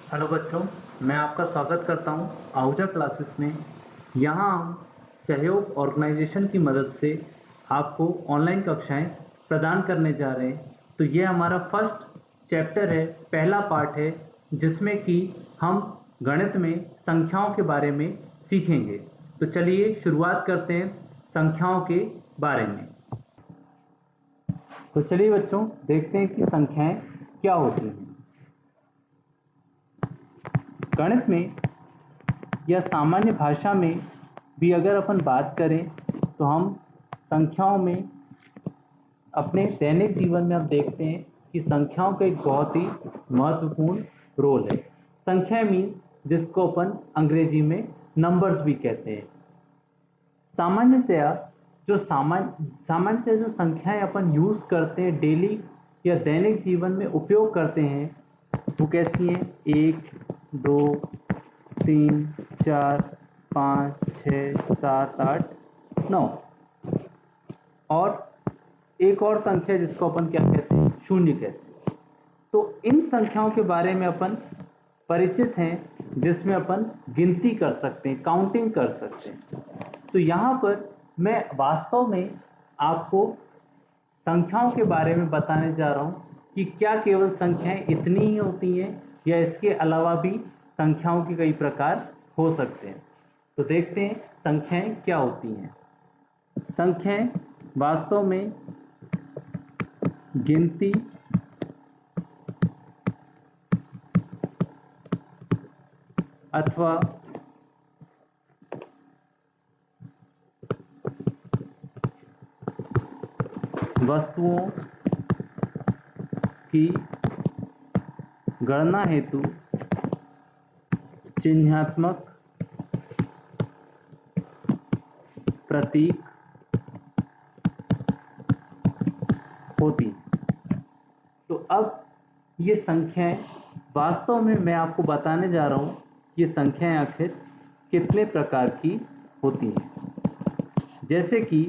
Hello बच्चों, मैं आपका स्वागत करता हूं आहूजा क्लासेस में। यहां हम सहयोग ऑर्गेनाइजेशन की मदद से आपको ऑनलाइन कक्षाएं प्रदान करने जा रहे हैं। तो ये हमारा फर्स्ट चैप्टर है, पहला पार्ट है, जिसमें कि हम गणित में संख्याओं के बारे में सीखेंगे। तो चलिए शुरुआत करते हैं संख्याओं के बारे में। तो चलिए बच्चों, देखते हैं कि संख्याएं क्या होती हैं। गणित में या सामान्य भाषा में भी अगर अपन बात करें तो हम संख्याओं में अपने दैनिक जीवन में हम देखते हैं कि संख्याओं का एक बहुत ही महत्वपूर्ण रोल है। संख्या मीन्स जिसको अपन अंग्रेजी में नंबर्स भी कहते हैं। सामान्यतया जो संख्याएं अपन यूज करते हैं डेली या दैनिक जीवन में उपयोग करते हैं वो कैसी हैं? 1, 2, 3, 4, 5, 6, 7, 8, 9 और एक और संख्या जिसको अपन क्या कहते हैं? शून्य कहते हैं। तो इन संख्याओं के बारे में अपन परिचित हैं, जिसमें अपन गिनती कर सकते हैं, काउंटिंग कर सकते हैं। तो यहाँ पर मैं वास्तव में आपको संख्याओं के बारे में बताने जा रहा हूँ कि क्या केवल संख्याएं इतनी ही होती हैं या इसके अलावा भी संख्याओं के कई प्रकार हो सकते हैं। तो देखते हैं संख्याएं क्या होती हैं। संख्याएं वास्तव में गिनती अथवा वस्तुओं की गणना हेतु चिन्हात्मक प्रतीक होती। तो अब ये संख्याएं वास्तव में मैं आपको बताने जा रहा हूँ ये संख्याएं आखिर कितने प्रकार की होती हैं। जैसे कि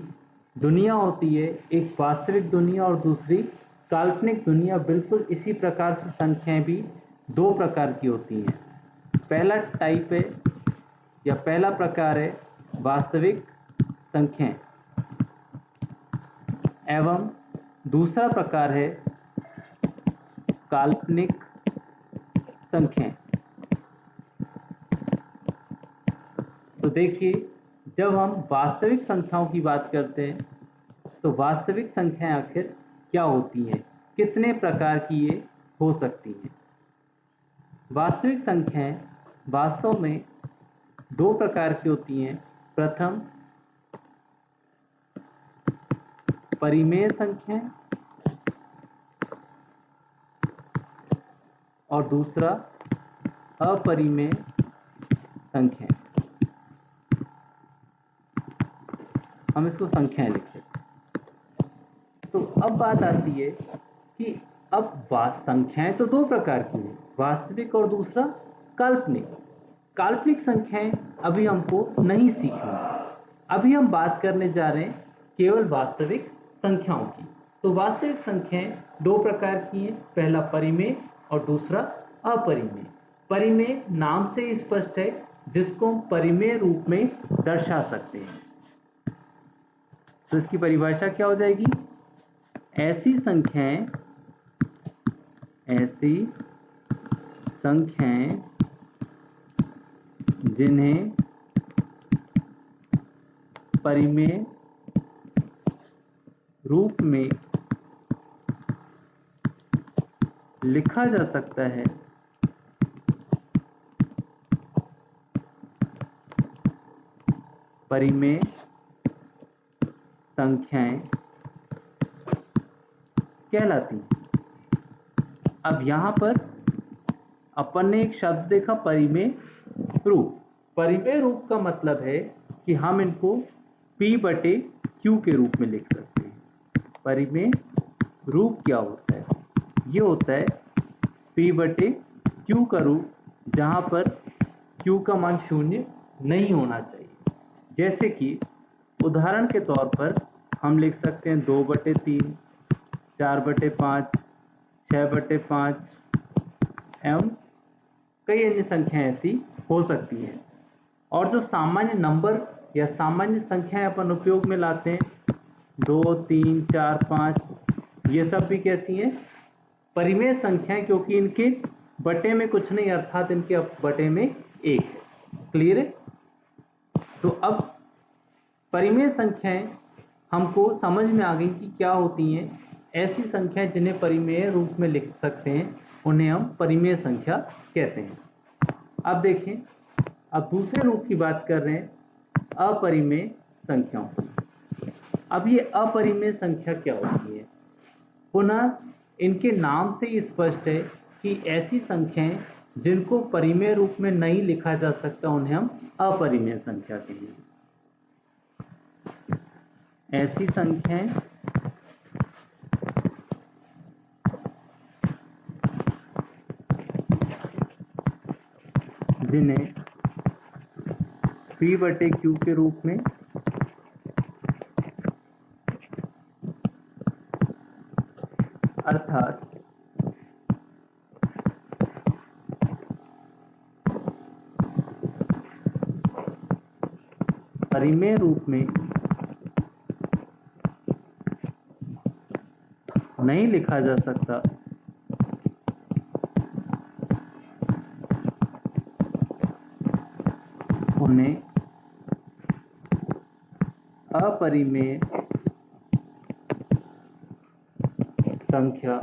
दुनिया होती है, एक वास्तविक दुनिया और दूसरी काल्पनिक दुनिया। बिल्कुल इसी प्रकार से संख्याएं भी दो प्रकार की होती हैं। पहला टाइप है या पहला प्रकार है वास्तविक संख्याएं एवं दूसरा प्रकार है काल्पनिक संख्याएं। तो देखिए, जब हम वास्तविक संख्याओं की बात करते हैं तो वास्तविक संख्याएं आखिर क्या होती हैं, कितने प्रकार की ये हो सकती हैं। वास्तविक संख्याएं वास्तव में दो प्रकार की होती हैं। प्रथम परिमेय संख्याएं और दूसरा अपरिमेय संख्याएं। हम इसको संख्याएं लिखते हैं। तो अब बात आती है कि अब संख्याएं तो दो प्रकार की हैं, वास्तविक और दूसरा काल्पनिक। काल्पनिक संख्याएं अभी हमको नहीं सीखनी। अभी हम बात करने जा रहे हैं केवल वास्तविक संख्याओं की। तो वास्तविक संख्याएं दो प्रकार की हैं, पहला परिमेय और दूसरा अपरिमेय। परिमेय नाम से ही स्पष्ट है, जिसको हम परिमेय रूप में दर्शा सकते हैं। तो इसकी परिभाषा क्या हो जाएगी? ऐसी संख्याएं जिन्हें परिमेय रूप में लिखा जा सकता है, परिमेय संख्याएं कहलाती हैं। अब यहाँ पर अपन ने एक शब्द देखा, परिमेय रूप। परिमेय रूप का मतलब है कि हम इनको P/Q के रूप में लिख सकते हैं। परिमेय रूप क्या होता है? ये होता है P/Q का रूप, जहाँ पर Q का मान शून्य नहीं होना चाहिए। जैसे कि उदाहरण के तौर पर हम लिख सकते हैं 2/3, 4/5, 6/5 एवं कई अन्य संख्याएं ऐसी हो सकती हैं। और जो सामान्य नंबर या सामान्य संख्याएं अपन उपयोग में लाते हैं 2, 3, 4, 5, ये सब भी कैसी हैं? परिमेय संख्याएं, क्योंकि इनके बटे में कुछ नहीं अर्थात इनके बटे में 1 है। क्लियर है? तो अब परिमेय संख्याएं हमको समझ में आ गई कि क्या होती हैं। ऐसी संख्याएं जिन्हें परिमेय रूप में लिख सकते हैं उन्हें हम परिमेय संख्या कहते हैं। अब देखें, अब दूसरे रूप की बात कर रहे हैं अपरिमेय संख्याओं की। अब ये अपरिमेय संख्या क्या होती है? पुनः इनके नाम से ही स्पष्ट है कि ऐसी संख्याएं जिनको परिमेय रूप में नहीं लिखा जा सकता उन्हें हम अपरिमेय संख्या कहेंगे। ऐसी संख्याएं जिन्हें P/Q के रूप में अर्थात परिमेय रूप में नहीं लिखा जा सकता उन्हें अपरिमेय संख्या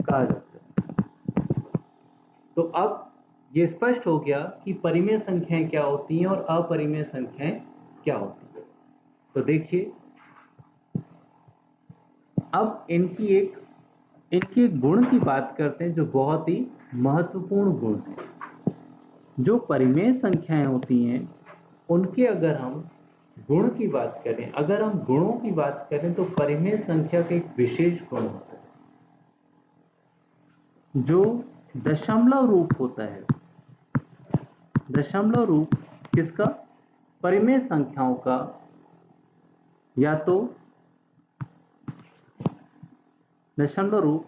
कहा जाता है। तो अब ये स्पष्ट हो गया कि परिमेय संख्याएं क्या होती हैं और अपरिमेय संख्याएं क्या होती हैं। तो देखिए, अब इनकी एक गुण की बात करते हैं जो बहुत ही महत्वपूर्ण गुण है। जो परिमेय संख्याएं होती हैं उनके अगर हम गुण की बात करें, अगर हम गुणों की बात करें तो परिमेय संख्या का एक विशेष गुण होता है जो दशमलव रूप होता है। दशमलव रूप किसका? परिमेय संख्याओं का। या तो दशमलव रूप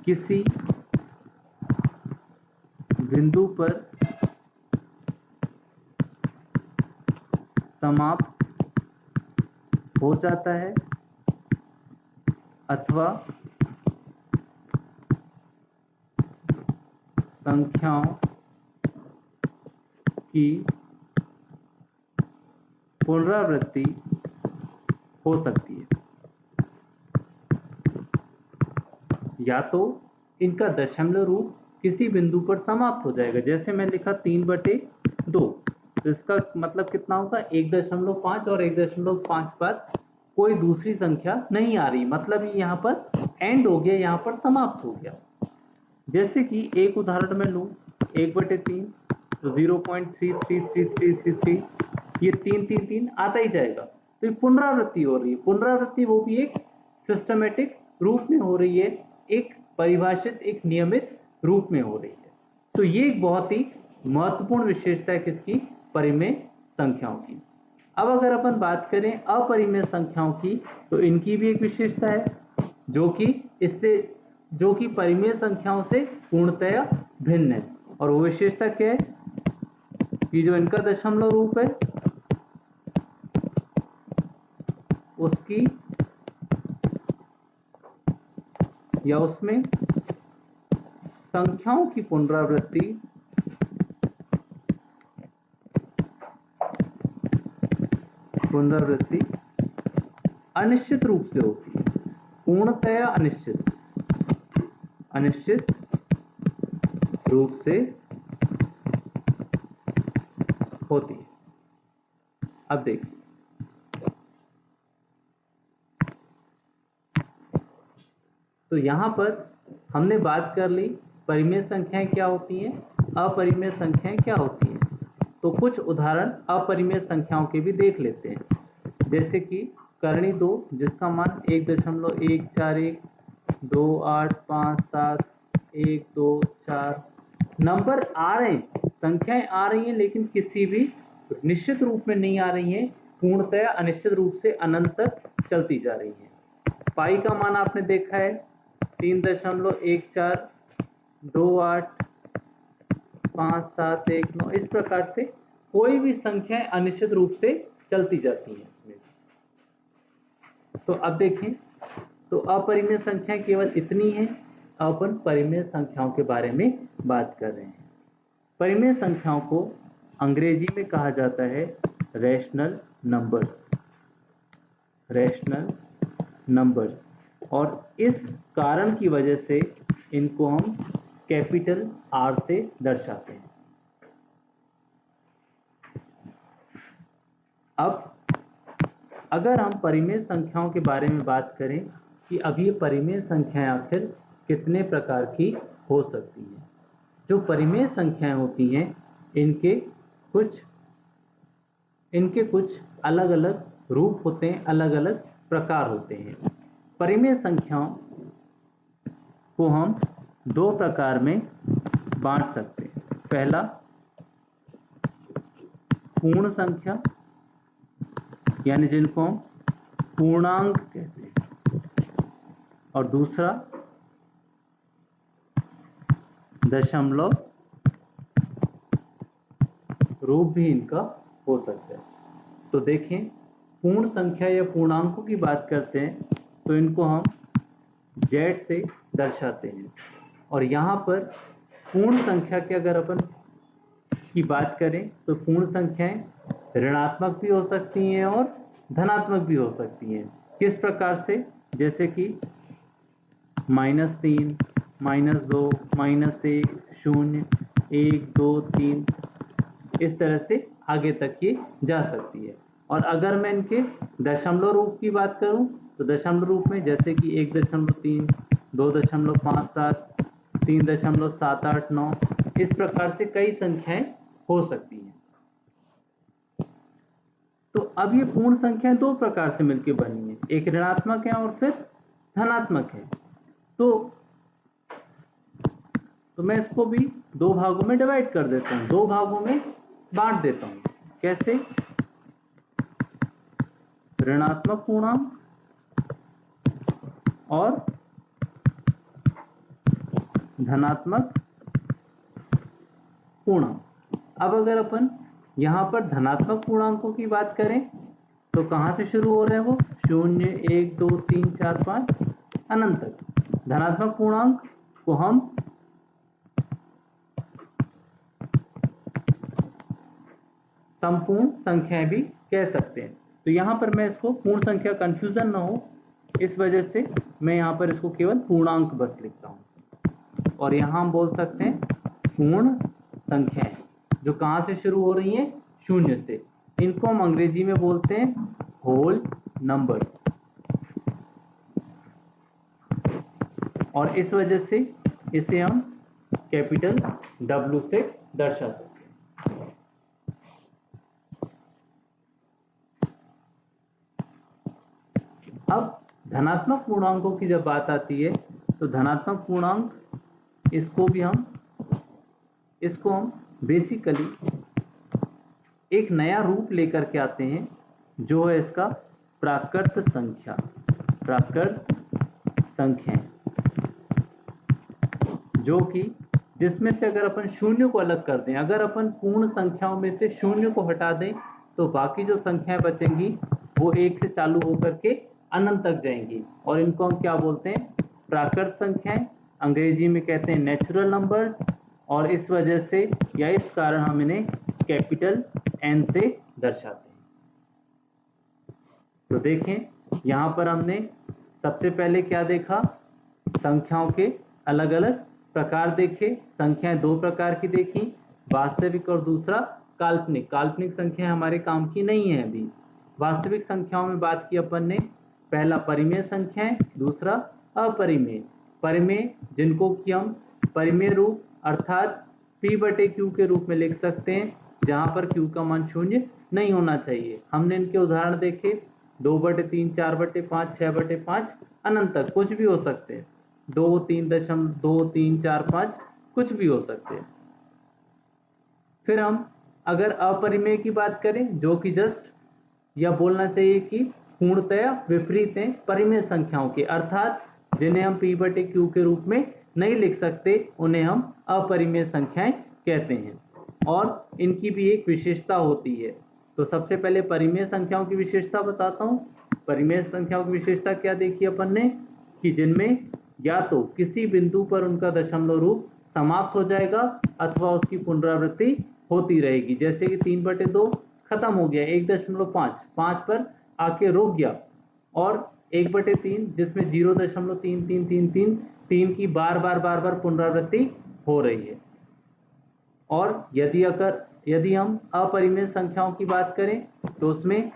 किसी बिंदु पर समाप्त हो जाता है अथवा संख्याओं की पुनरावृत्ति हो सकती है। या तो इनका दशमलव रूप किसी बिंदु पर समाप्त हो जाएगा, जैसे मैं लिखा 3/2, तो इसका मतलब कितना होगा? 1.5 और 1.5 बाद कोई दूसरी संख्या नहीं आ रही, मतलब ये यहाँ पर एंड हो गया, यहाँ पर समाप्त हो गया। जैसे कि एक उदाहरण मैं लूँ 1/3, तो 0.33333, ये 3 आता ही जाएगा। तो ये पुनरावृत्ति हो रही है, पुनरावृत्ति वो भी एक सिस्टमेटिक रूप में हो रही है, एक परिभाषित, एक नियमित रूप में हो रही है। तो ये एक बहुत ही महत्वपूर्ण विशेषता है किसकी? परिमेय संख्याओं की। अब अगर अपन बात करें अपरिमेय संख्याओं की, तो इनकी भी एक विशेषता है जो कि परिमेय संख्याओं से पूर्णतया भिन्न है। और वो विशेषता क्या है? कि जो इनका दशमलव रूप है उसकी या उसमें संख्याओं की पुनरावृत्ति अनिश्चित रूप से होती है, पूर्णतया अनिश्चित रूप से होती है। अब देखिए, तो यहां पर हमने बात कर ली परिमेय संख्याएं क्या होती हैं, अपरिमेय संख्याएं क्या होती हैं। तो कुछ उदाहरण अपरिमेय संख्याओं के भी देख लेते हैं, जैसे कि करणी 2 जिसका मान 1.141, 2, 8, 5, 7, 1, 2, 4 नंबर आ रहे हैं, संख्याएं आ रही हैं, लेकिन किसी भी निश्चित रूप में नहीं आ रही हैं, पूर्णतया अनिश्चित रूप से अनंत तक चलती जा रही हैं। पाई का मान आपने देखा है 3.14285719, इस प्रकार से कोई भी संख्याएं अनिश्चित रूप से चलती जाती हैं इसमें। तो अब देखें, तो अपरिमेय संख्याएं केवल इतनी हैं। अपन परिमेय संख्याओं के बारे में बात कर रहे हैं। परिमेय संख्याओं को अंग्रेजी में कहा जाता है रैशनल नंबर्स, रैशनल नंबर्स। और इस कारण की वजह से इनको हम कैपिटल आर से दर्शाते हैं। अब अगर हम परिमेय संख्याओं के बारे में बात करें कि अब ये परिमेय संख्याएं आखिर कितने प्रकार की हो सकती हैं। जो परिमेय संख्याएं होती हैं इनके कुछ अलग अलग रूप होते हैं, अलग अलग प्रकार होते हैं। परिमेय संख्याओं को हम दो प्रकार में बांट सकते हैं। पहला पूर्ण संख्या, यानी जिनको हम पूर्णांक कहते हैं, और दूसरा दशमलव रूप भी इनका हो सकता है। तो देखें, पूर्ण संख्या या पूर्णांकों की बात करते हैं तो इनको हम z से दर्शाते हैं। और यहाँ पर पूर्ण संख्या के अगर अपन की बात करें तो पूर्ण संख्याएं ऋणात्मक भी हो सकती हैं और धनात्मक भी हो सकती हैं। किस प्रकार से? जैसे कि -3, -2, -1, 0, 1, 2, 3, इस तरह से आगे तक ये जा सकती है। और अगर मैं इनके दशमलव रूप की बात करूं तो दशमलव रूप में जैसे कि 1.3, 2.57, 3.789, इस प्रकार से कई संख्याएं हो सकती हैं। तो अब ये पूर्ण संख्याएं दो प्रकार से मिलकर बनी है, एक ऋणात्मक है और फिर धनात्मक है। तो मैं इसको भी दो भागों में डिवाइड कर देता हूं, दो भागों में बांट देता हूं। कैसे? ऋणात्मक पूर्णांक और धनात्मक पूर्णांक। अब अगर अपन यहाँ पर धनात्मक पूर्णांकों की बात करें तो कहाँ से शुरू हो रहे हैं वो? 0, 1, 2, 3, 4, 5 अनंत तक। धनात्मक पूर्णांक को हम संपूर्ण संख्याएं भी कह सकते हैं। तो यहाँ पर मैं इसको पूर्ण संख्या कंफ्यूजन ना हो इस वजह से मैं यहाँ पर इसको केवल पूर्णांक बस लिखता हूँ। और यहाँ हम बोल सकते हैं पूर्ण संख्याएं जो कहाँ से शुरू हो रही हैं? 0 से। इनको हम अंग्रेजी में बोलते हैं होल नंबर। और इस वजह से इसे हम कैपिटल W से दर्शा सकते हैं। अब धनात्मक पूर्णांकों की जब बात आती है तो धनात्मक पूर्णांक इसको हम बेसिकली एक नया रूप लेकर के आते हैं, जो है इसका प्राकृत संख्या। प्राकृत संख्या जो कि जिसमें से अगर अपन शून्य को अलग कर दें, अगर अपन पूर्ण संख्याओं में से शून्य को हटा दें तो बाकी जो संख्याएं बचेंगी वो 1 से चालू होकर के अनंत तक जाएंगी। और इनको हम क्या बोलते हैं? प्राकृत संख्याएं। अंग्रेजी में कहते हैं नेचुरल नंबर्स। और इस वजह से या इस कारण हम इन्हें कैपिटल N से दर्शाते हैं। तो देखें, यहाँ पर हमने सबसे पहले क्या देखा? संख्याओं के अलग अलग प्रकार देखे। संख्याएं दो प्रकार की देखी, वास्तविक और दूसरा काल्पनिक। काल्पनिक संख्याएं हमारे काम की नहीं है अभी। वास्तविक संख्याओं में बात की अपन ने, पहला परिमेय संख्याएं, दूसरा अपरिमेय। परिमेय जिनको कि हम परिमेय रूप अर्थात P/Q के रूप में लिख सकते हैं, जहां पर Q का मान 0 नहीं होना चाहिए। हमने इनके उदाहरण देखे 2/3, 4/5, 6/5 अनंत तक कुछ भी हो सकते हैं। 2, 3.2, 3, 4, 5 कुछ भी हो सकते हैं। फिर हम अगर अपरिमेय की बात करें, जो कि जस्ट या बोलना चाहिए कि पूर्णतया विपरीत हैं परिमेय संख्याओं के, अर्थात जिन्हें हम p/q के रूप में नहीं लिख सकते उन्हें हम अपरिमेय संख्याएं कहते हैं। और इनकी भी एक विशेषता होती है। तो सबसे पहले परिमेय संख्याओं की विशेषता बताता हूँ। परिमेय संख्याओं की विशेषता क्या देखी अपन ने कि जिनमें या तो किसी बिंदु पर उनका दशमलव रूप समाप्त हो जाएगा अथवा उसकी पुनरावृत्ति होती रहेगी। जैसे कि 3/2 खत्म हो गया, 1.5 5 पर आके रुक गया, और 1/3 जिसमें 0.3333 की बार बार पुनरावृत्ति हो रही है। और यदि हम अपरिमेय संख्याओं की बात करें तो उसमें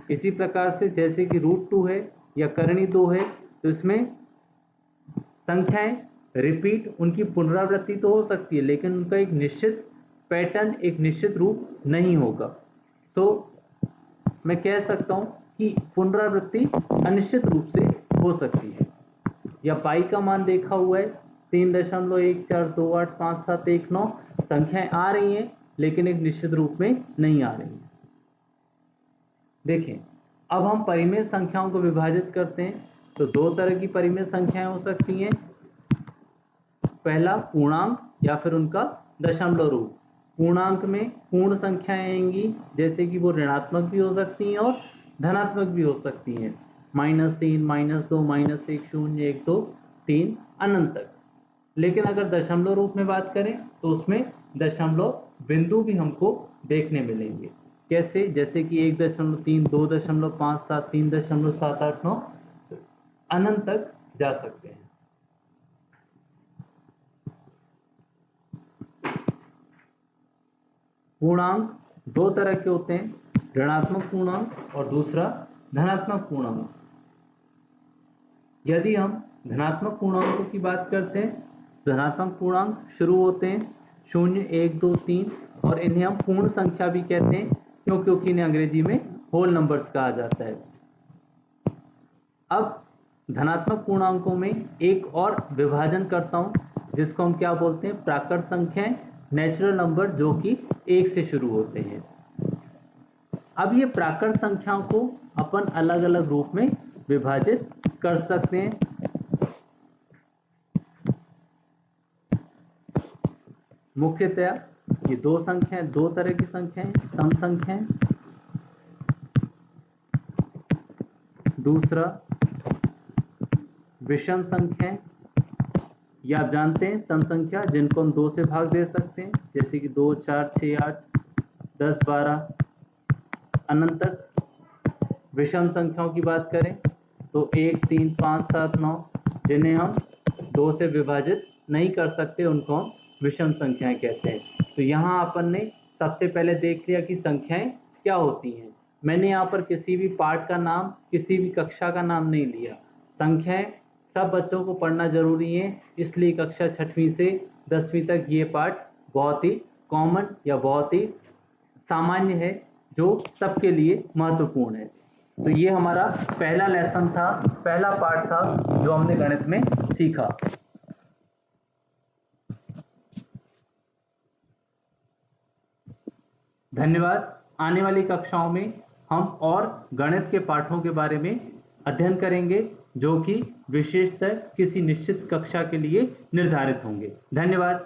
इसी प्रकार से जैसे कि √2 है या करणी 2 है, तो इसमें संख्याएं रिपीट, उनकी पुनरावृत्ति तो हो सकती है लेकिन उनका एक निश्चित पैटर्न, एक निश्चित रूप नहीं होगा। तो मैं कह सकता हूं कि पुनरावृत्ति अनिश्चित रूप से हो सकती है। या पाई का मान देखा हुआ है 3.14285719, संख्याएं आ रही हैं लेकिन एक निश्चित रूप में नहीं आ रही हैं। देखें, अब हम परिमेय संख्याओं को विभाजित करते हैं तो दो तरह की परिमेय संख्याएं हो सकती हैं। पहला पूर्णांक या फिर उनका दशमलव रूप। पूर्णांक में पूर्ण संख्याएं आएंगी, जैसे कि वो ऋणात्मक भी हो सकती हैं और धनात्मक भी हो सकती हैं, -3, -2, -1, 0, 1, 2, 3 अनंत तक। लेकिन अगर दशमलव रूप में बात करें तो उसमें दशमलव बिंदु भी हमको देखने मिलेंगे। कैसे? जैसे कि 1.3, 2.57, 3.789 अनंत तक जा सकते हैं। पूर्णांक दो तरह के होते हैं, ऋणात्मक पूर्णांक और दूसरा धनात्मक पूर्णांक। यदि हम धनात्मक पूर्णांकों की बात करते हैं, धनात्मक पूर्णांक शुरू होते हैं 0, 1, 2, 3 और इन्हें हम पूर्ण संख्या भी कहते हैं क्योंकि इन्हें अंग्रेजी में होल नंबर्स कहा जाता है। अब धनात्मक पूर्णांकों में एक और विभाजन करता हूं जिसको हम क्या बोलते हैं, प्राकृत संख्याएं, नेचुरल नंबर, जो कि 1 से शुरू होते हैं। अब ये प्राकृत संख्याओं को अपन अलग अलग रूप में विभाजित कर सकते हैं। मुख्यतया ये दो तरह की संख्याएं, सम संख्याएं, दूसरा विषम संख्याएं, या आप जानते हैं सम संख्या जिनको हम 2 से भाग दे सकते हैं, जैसे कि 2, 4, 6, 8, 10, 12 अनंत तक। विषम संख्याओं की बात करें तो 1, 3, 5, 7, 9 जिन्हें हम 2 से विभाजित नहीं कर सकते उनको हम विषम संख्याएं कहते हैं। तो यहाँ अपन ने सबसे पहले देख लिया कि संख्याएं क्या होती हैं। मैंने यहाँ पर किसी भी पाठ का नाम, किसी भी कक्षा का नाम नहीं लिया। संख्याएं सब बच्चों को पढ़ना जरूरी है, इसलिए कक्षा 6वीं से 10वीं तक ये पाठ बहुत ही कॉमन या बहुत ही सामान्य है, जो सबके लिए महत्वपूर्ण है। तो ये हमारा पहला लेसन था, पहला पाठ था जो हमने गणित में सीखा। धन्यवाद। आने वाली कक्षाओं में हम और गणित के पाठों के बारे में अध्ययन करेंगे जो कि विशेषतः किसी निश्चित कक्षा के लिए निर्धारित होंगे। धन्यवाद।